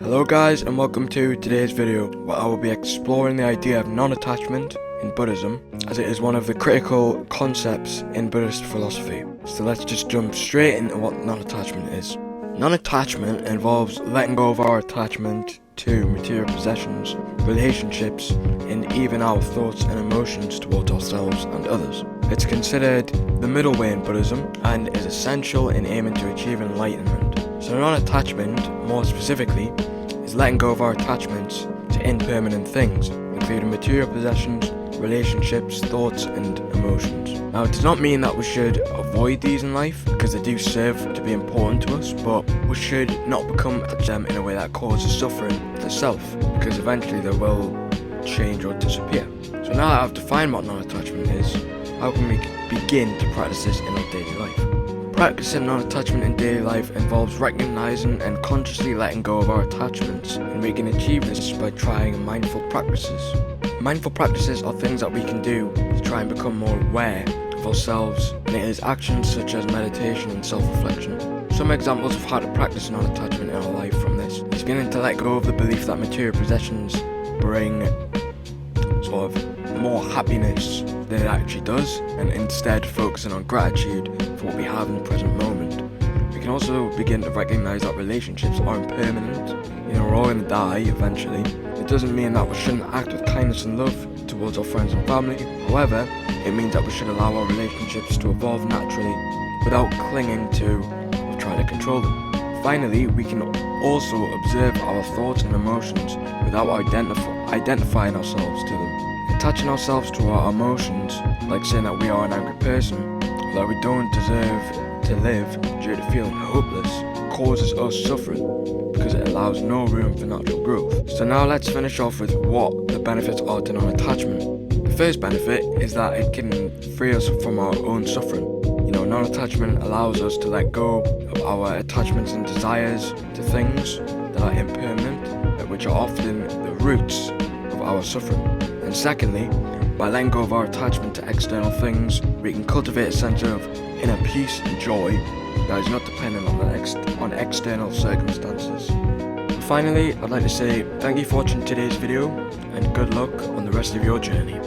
Hello guys, and welcome to today's video where I will be exploring the idea of non-attachment in Buddhism, as it is one of the critical concepts in Buddhist philosophy. So let's just jump straight into what non-attachment is. Non-attachment involves letting go of our attachment to material possessions, relationships, and even our thoughts and emotions towards ourselves and others. It's considered the middle way in Buddhism and is essential in aiming to achieve enlightenment. So non-attachment, more specifically, is letting go of our attachments to impermanent things, including material possessions, relationships, thoughts, and emotions. Now, it does not mean that we should avoid these in life, because they do serve to be important to us, but we should not become attached to them in a way that causes suffering to self, because eventually they will change or disappear. So now that I've defined what non-attachment is, how can we begin to practice this in our daily life? Practicing non-attachment in daily life involves recognizing and consciously letting go of our attachments, and we can achieve this by trying mindful practices. Mindful practices are things that we can do to try and become more aware of ourselves, and it is actions such as meditation and self-reflection. Some examples of how to practice non-attachment in our life from this is beginning to let go of the belief that material possessions bring sort of more happiness than it actually does, and instead focusing on gratitude for what we have in the present moment. We can also begin to recognize that relationships are impermanent. We're all going to die eventually. It doesn't mean that we shouldn't act with kindness and love towards our friends and family. However, it means that we should allow our relationships to evolve naturally without clinging to or trying to control them. Finally, we can also observe our thoughts and emotions without identifying ourselves to them. Attaching ourselves to our emotions, like saying that we are an angry person, or that we don't deserve to live due to feeling hopeless, causes us suffering because it allows no room for natural growth. So now let's finish off with what the benefits are to non-attachment. The first benefit is that it can free us from our own suffering. Non-attachment allows us to let go of our attachments and desires to things that are impermanent, which are often the roots of our suffering. And secondly, by letting go of our attachment to external things, we can cultivate a sense of inner peace and joy that is not dependent on external circumstances. And finally, I'd like to say thank you for watching today's video, and good luck on the rest of your journey.